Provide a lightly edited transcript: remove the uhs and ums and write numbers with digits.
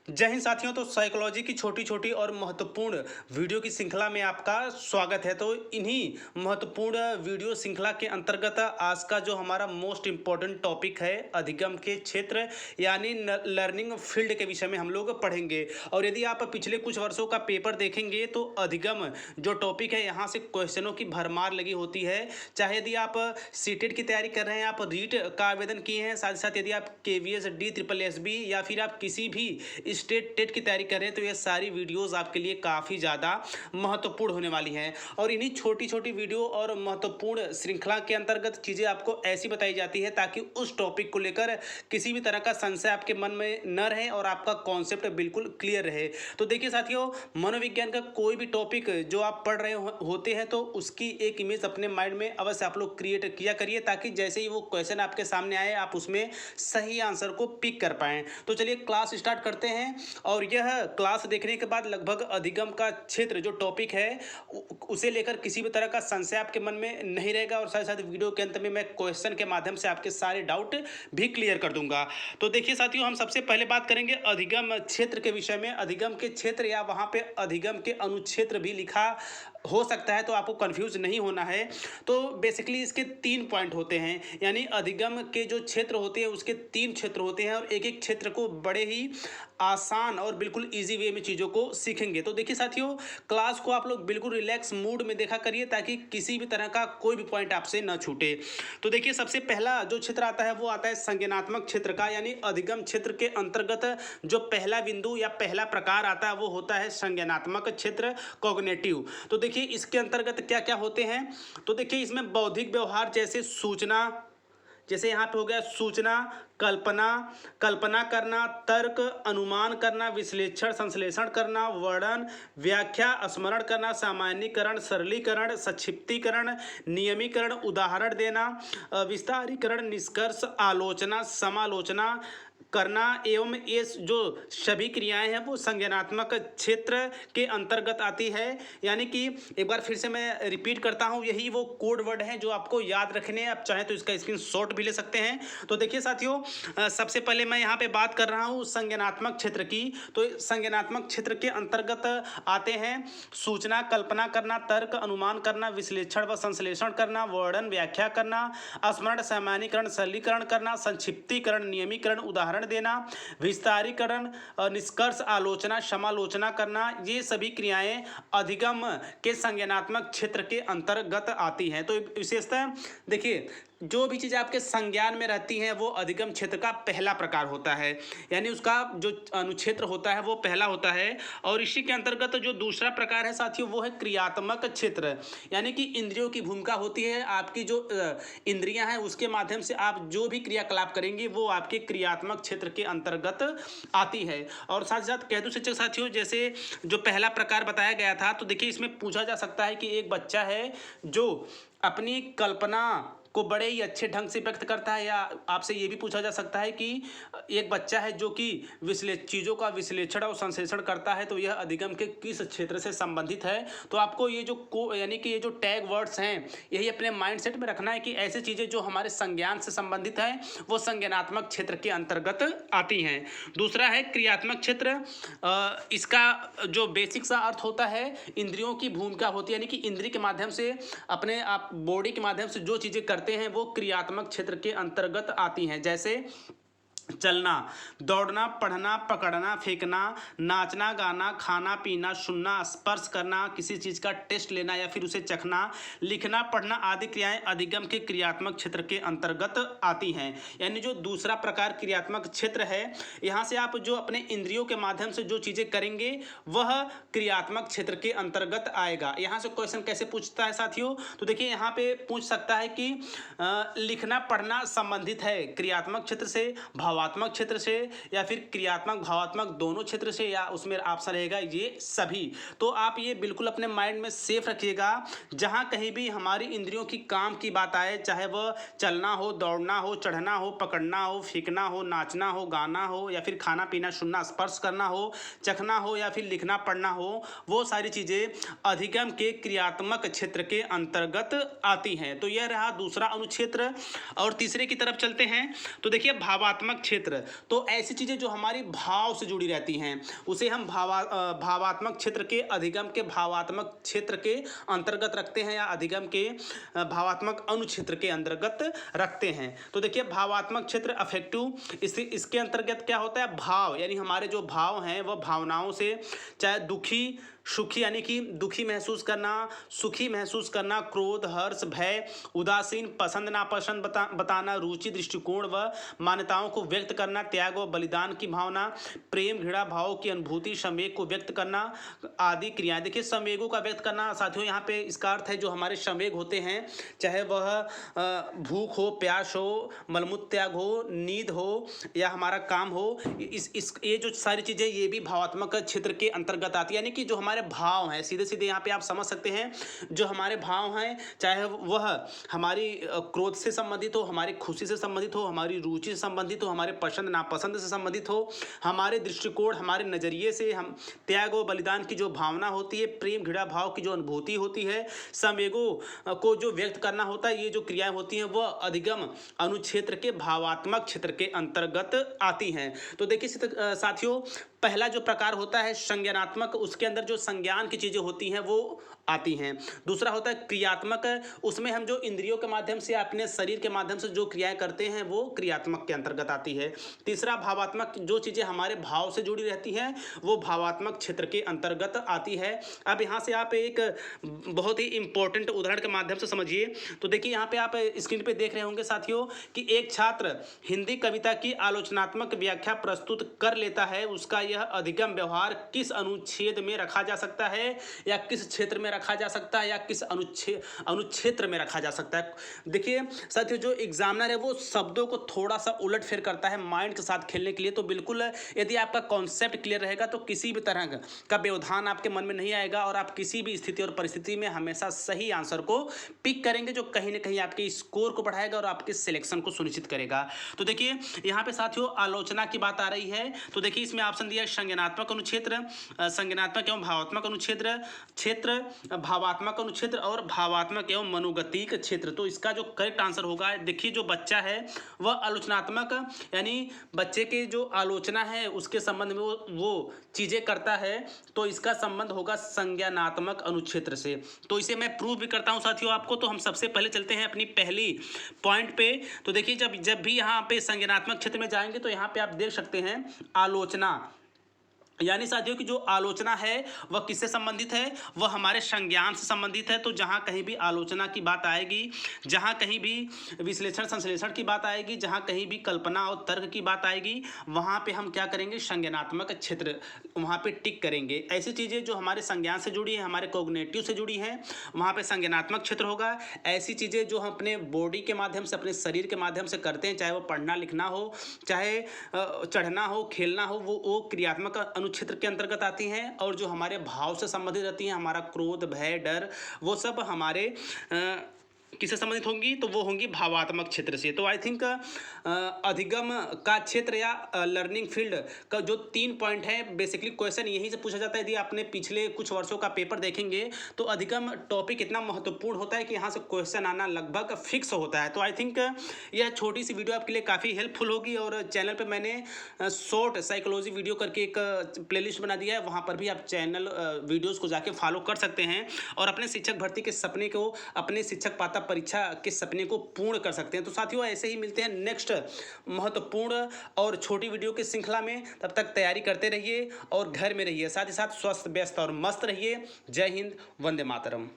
जय हिंद साथियों। तो साइकोलॉजी की छोटी छोटी और महत्वपूर्ण वीडियो की श्रृंखला में आपका स्वागत है। तो इन्हीं महत्वपूर्ण वीडियो श्रृंखला के अंतर्गत आज का जो हमारा मोस्ट इम्पॉर्टेंट टॉपिक है अधिगम के क्षेत्र यानी लर्निंग फील्ड के विषय में हम लोग पढ़ेंगे। और यदि आप पिछले कुछ वर्षों का पेपर देखेंगे तो अधिगम जो टॉपिक है यहाँ से क्वेश्चनों की भरमार लगी होती है। चाहे यदि आप सीटेट की तैयारी कर रहे हैं, आप रीट का आवेदन किए हैं, साथ ही साथ यदि आप KVS D SSB या फिर आप किसी भी स्टेट टेट की तैयारी कर रहे हैं तो ये सारी वीडियोस आपके लिए काफ़ी ज़्यादा महत्वपूर्ण होने वाली हैं। और इन्हीं छोटी छोटी वीडियो और महत्वपूर्ण श्रृंखला के अंतर्गत चीज़ें आपको ऐसी बताई जाती है ताकि उस टॉपिक को लेकर किसी भी तरह का संशय आपके मन में न रहे और आपका कॉन्सेप्ट बिल्कुल क्लियर रहे। तो देखिए साथियों, मनोविज्ञान का कोई भी टॉपिक जो आप पढ़ रहे होते हैं तो उसकी एक इमेज अपने माइंड में अवश्य आप लोग क्रिएट किया करिए ताकि जैसे ही वो क्वेश्चन आपके सामने आए आप उसमें सही आंसर को पिक कर पाएँ। तो चलिए क्लास स्टार्ट करते हैं। और यह क्लास देखने के बाद लगभग अधिगम का क्षेत्र जो टॉपिक है उसे लेकर किसी भी तरह का संशय आपके मन में नहीं रहेगा। और साथ साथ वीडियो के अंत में मैं क्वेश्चन के माध्यम से आपके सारे डाउट भी क्लियर कर दूंगा। तो देखिए साथियों, हम सबसे पहले बात करेंगे अधिगम क्षेत्र के विषय में। अधिगम के क्षेत्र या वहाँ पे अधिगम के अनुक्षेत्र भी लिखा हो सकता है, तो आपको कंफ्यूज नहीं होना है। तो बेसिकली इसके 3 पॉइंट होते हैं, यानी अधिगम के जो क्षेत्र होते हैं उसके 3 क्षेत्र होते हैं और एक एक क्षेत्र को बड़े ही आसान और बिल्कुल इजी वे में चीज़ों को सीखेंगे। तो देखिए साथियों, क्लास को आप लोग बिल्कुल रिलैक्स मूड में देखा करिए ताकि किसी भी तरह का कोई भी पॉइंट आपसे न छूटे। तो देखिए सबसे पहला जो क्षेत्र आता है वो आता है संज्ञानात्मक क्षेत्र का, यानी अधिगम क्षेत्र के अंतर्गत जो पहला बिंदु या पहला प्रकार आता है वो होता है संज्ञानात्मक क्षेत्र, कॉग्निटिव। तो देखिए इसके अंतर्गत क्या क्या होते हैं। तो देखिए इसमें बौद्धिक व्यवहार जैसे सूचना, जैसे यहाँ पे हो गया सूचना, कल्पना, कल्पना करना, तर्क, अनुमान करना, विश्लेषण संश्लेषण करना, वर्णन, व्याख्या, स्मरण करना, सामान्यीकरण, सरलीकरण, संक्षिप्तीकरण, नियमीकरण, उदाहरण देना, विस्तारीकरण, निष्कर्ष, आलोचना, समालोचना करना एवं ये जो सभी क्रियाएं हैं वो संज्ञानात्मक क्षेत्र के अंतर्गत आती है। यानी कि एक बार फिर से मैं रिपीट करता हूं, यही वो कोड वर्ड हैं जो आपको याद रखने हैं। आप चाहें तो इसका स्क्रीनशॉट भी ले सकते हैं। तो देखिए साथियों, सबसे पहले मैं यहाँ पे बात कर रहा हूँ संज्ञानात्मक क्षेत्र की। तो संज्ञानात्मक क्षेत्र के अंतर्गत आते हैं सूचना, कल्पना करना, तर्क, अनुमान करना, विश्लेषण व संश्लेषण करना, वर्णन, व्याख्या करना, स्मरण, सामान्यीकरण, सरलीकरण करना, संक्षिप्तीकरण, नियमीकरण, उदाहरण देना, विस्तारीकरण, निष्कर्ष, आलोचना, समालोचना करना। ये सभी क्रियाएं अधिगम के संज्ञानात्मक क्षेत्र के अंतर्गत आती हैं। तो विशेषतः देखिए जो भी चीज़ आपके संज्ञान में रहती हैं वो अधिगम क्षेत्र का पहला प्रकार होता है, यानी उसका जो अनुक्षेत्र होता है वो पहला होता है। और इसी के अंतर्गत जो दूसरा प्रकार है साथियों वो है क्रियात्मक क्षेत्र, यानी कि इंद्रियों की भूमिका होती है। आपकी जो इंद्रियां हैं उसके माध्यम से आप जो भी क्रियाकलाप करेंगे वो आपके क्रियात्मक क्षेत्र के अंतर्गत आती है। और साथ ही साथ कह दूं शिक्षक साथियों, जैसे जो पहला प्रकार बताया गया था तो देखिए इसमें पूछा जा सकता है कि एक बच्चा है जो अपनी कल्पना को बड़े ही अच्छे ढंग से व्यक्त करता है, या आपसे ये भी पूछा जा सकता है कि एक बच्चा है जो कि चीज़ों का विश्लेषण और संश्लेषण करता है, तो यह अधिगम के किस क्षेत्र से संबंधित है। तो आपको ये जो यानी कि ये जो टैग वर्ड्स हैं यही अपने माइंडसेट में रखना है कि ऐसी चीज़ें जो हमारे संज्ञान से संबंधित हैं वो संज्ञानात्मक क्षेत्र के अंतर्गत आती हैं। दूसरा है क्रियात्मक क्षेत्र। इसका जो बेसिक सा अर्थ होता है इंद्रियों की भूमिका होती है, यानी कि इंद्रिय के माध्यम से अपने आप बॉडी के माध्यम से जो चीज़ें करते हैं वो क्रियात्मक क्षेत्र के अंतर्गत आती हैं। जैसे चलना, दौड़ना, पढ़ना, पकड़ना, फेंकना, नाचना, गाना, खाना पीना, सुनना, स्पर्श करना, किसी चीज़ का टेस्ट लेना या फिर उसे चखना, लिखना, पढ़ना आदि क्रियाएं अधिगम के क्रियात्मक क्षेत्र के अंतर्गत आती हैं। यानी जो दूसरा प्रकार क्रियात्मक क्षेत्र है, यहाँ से आप जो अपने इंद्रियों के माध्यम से जो चीज़ें करेंगे वह क्रियात्मक क्षेत्र के अंतर्गत आएगा। यहाँ से क्वेश्चन कैसे पूछता है साथियों, तो देखिए यहाँ पे पूछ सकता है कि लिखना पढ़ना संबंधित है क्रियात्मक क्षेत्र से, भावात्मक क्षेत्र से, या फिर क्रियात्मक भावात्मक दोनों क्षेत्र से, या उसमें ऑप्शन रहेगा ये सभी। तो आप ये बिल्कुल अपने माइंड में सेफ रखिएगा। जहाँ कहीं भी हमारी इंद्रियों की काम की बात आए, चाहे वह चलना हो, दौड़ना हो, चढ़ना हो, पकड़ना हो, फेंकना हो, नाचना हो, गाना हो, या फिर खाना पीना, सुनना, स्पर्श करना हो, चखना हो, या फिर लिखना पढ़ना हो, वो सारी चीज़ें अधिगम के क्रियात्मक क्षेत्र के अंतर्गत आती हैं। तो यह रहा दूसरा अनुक्षेत्र। और तीसरे की तरफ चलते हैं। तो देखिए भावात्मक क्षेत्र, तो ऐसी चीजें जो हमारी भाव से जुड़ी रहती हैं उसे हम भावात्मक क्षेत्र के अधिगम के भावात्मक क्षेत्र के अंतर्गत रखते हैं या अधिगम के भावात्मक अनुक्षेत्र के अंतर्गत रखते हैं। तो देखिए भावात्मक क्षेत्र अफेक्टिव, इसके अंतर्गत क्या होता है, भाव यानी हमारे जो भाव हैं वह भावनाओं से, चाहे दुखी सुखी यानी कि दुखी महसूस करना, सुखी महसूस करना, क्रोध, हर्ष, भय, उदासीन, पसंद नापसंद बताना, रुचि, दृष्टिकोण व मान्यताओं को व्यक्त करना, त्याग व बलिदान की भावना, प्रेम घृणा भाव की अनुभूति, संवेग को व्यक्त करना आदि क्रियाएं। देखिए संवेगों का व्यक्त करना साथियों, यहाँ पे इसका अर्थ है जो हमारे संवेग होते हैं, चाहे वह भूख हो, प्यास हो, मलमूत्र त्याग हो, नींद हो या हमारा काम हो, ये जो सारी चीज़ें ये भी भावात्मक क्षेत्र के अंतर्गत आती है। यानी कि जो हमारे भाव हैं, सीधे सीधे यहाँ पे आप समझ सकते हैं, जो हमारे भाव हैं चाहे वह हमारी क्रोध से संबंधित हो, हमारी खुशी से संबंधित हो, हमारी रुचि से संबंधित हो, हमारे पसंद नापसंद से संबंधित हो, हमारे दृष्टिकोण, हमारे नज़रिए से, हम त्याग और बलिदान की जो भावना होती है, प्रेम घृणा भाव की जो अनुभूति होती है, संवेगों को जो व्यक्त करना होता है, ये जो क्रियाएं होती हैं वह अधिगम अनुक्षेत्र के भावात्मक क्षेत्र के अंतर्गत आती हैं। तो देखिए साथियों, पहला जो प्रकार होता है संज्ञानात्मक, उसके अंदर जो संज्ञान की चीज़ें होती हैं वो आती हैं। दूसरा होता है क्रियात्मक, उसमें हम जो इंद्रियों के माध्यम से, अपने शरीर के माध्यम से जो क्रियाएं करते हैं वो क्रियात्मक के अंतर्गत आती है। तीसरा भावात्मक, जो चीज़ें हमारे भाव से जुड़ी रहती हैं वो भावात्मक क्षेत्र के अंतर्गत आती है। अब यहाँ से आप एक बहुत ही इंपॉर्टेंट उदाहरण के माध्यम से समझिए। तो देखिए यहाँ पे आप स्क्रीन पे देख रहे होंगे साथियों कि एक छात्र हिंदी कविता की आलोचनात्मक व्याख्या प्रस्तुत कर लेता है, उसका यह अधिगम व्यवहार किस अनुच्छेद में रखा जा सकता है या किस क्षेत्र में रखा जा सकता है या किस अनुच्छेत्र में रखा जा सकता है। देखिए साथियों, जो एग्जामिनर है वो शब्दों को थोड़ा सा उलट फेर करता है माइंड के साथ खेलने के लिए। तो बिल्कुल यदि आपका कॉन्सेप्ट क्लियर रहेगा तो किसी भी तरह का व्यवधान आपके मन में नहीं आएगा और आप किसी भी स्थिति और परिस्थिति में हमेशा सही आंसर को पिक करेंगे, जो कहीं ना कहीं आपके स्कोर को बढ़ाएगा और आपके सिलेक्शन को सुनिश्चित करेगा। तो देखिए यहाँ पे साथियों आलोचना की बात आ रही है। तो देखिए इसमें ऑप्शन दिया संज्ञानात्मक अनुक्षेत्र, संज्ञानात्मक एवं भावात्मक अनुक्षेत्र, क्षेत्र भावात्मक अनुक्षेत्र और भावात्मक एवं मनोगतिक क्षेत्र। तो इसका जो करेक्ट आंसर होगा, देखिए जो बच्चा है वह आलोचनात्मक यानी बच्चे के जो आलोचना है उसके संबंध में वो चीजें करता है, तो इसका संबंध होगा संज्ञानात्मक अनुक्षेत्र से। तो इसे मैं प्रूव भी करता हूं साथियों आपको। तो हम सबसे पहले चलते हैं अपनी पहली पॉइंट पे। तो देखिए जब भी यहाँ पे संज्ञानात्मक क्षेत्र में जाएंगे तो यहाँ पे आप देख सकते हैं आलोचना, यानी साथियों की जो आलोचना है वह किससे संबंधित है, वह हमारे संज्ञान से संबंधित है। तो जहाँ कहीं भी आलोचना की बात आएगी, जहाँ कहीं भी विश्लेषण संश्लेषण की बात आएगी, जहाँ कहीं भी कल्पना और तर्क की बात आएगी, वहाँ पे हम क्या करेंगे, संज्ञानात्मक क्षेत्र वहाँ पे टिक करेंगे। ऐसी चीज़ें जो हमारे संज्ञान से जुड़ी हैं, हमारे कॉग्निटिव से जुड़ी हैं, वहाँ पे संज्ञानात्मक क्षेत्र होगा। ऐसी चीज़ें जो हम अपने बॉडी के माध्यम से, अपने शरीर के माध्यम से करते हैं, चाहे वो पढ़ना लिखना हो, चाहे चढ़ना हो, खेलना हो, वो क्रियात्मक अनुक्षेत्र के अंतर्गत आती हैं। और जो हमारे भाव से संबंधित रहती हैं, हमारा क्रोध, भय, डर, वो सब हमारे किससे संबंधित होंगी, तो वो होंगी भावात्मक क्षेत्र से। तो आई थिंक अधिगम का क्षेत्र या लर्निंग फील्ड का जो 3 पॉइंट है, बेसिकली क्वेश्चन यहीं से पूछा जाता है। यदि आपने पिछले कुछ वर्षों का पेपर देखेंगे तो अधिगम टॉपिक इतना महत्वपूर्ण होता है कि यहाँ से क्वेश्चन आना लगभग फिक्स होता है। तो आई थिंक यह छोटी सी वीडियो आपके लिए काफ़ी हेल्पफुल होगी। और चैनल पर मैंने शॉर्ट साइकोलॉजी वीडियो करके एक प्लेलिस्ट बना दिया है, वहाँ पर भी आप चैनल वीडियोज़ को जाके फॉलो कर सकते हैं और अपने शिक्षक भर्ती के सपने को, अपने शिक्षक पात्रता परीक्षा के सपने को पूर्ण कर सकते हैं। तो साथियों ऐसे ही मिलते हैं नेक्स्ट महत्वपूर्ण और छोटी वीडियो की श्रृंखला में। तब तक तैयारी करते रहिए और घर में रहिए, साथ ही साथ स्वस्थ, व्यस्त और मस्त रहिए। जय हिंद, वंदे मातरम।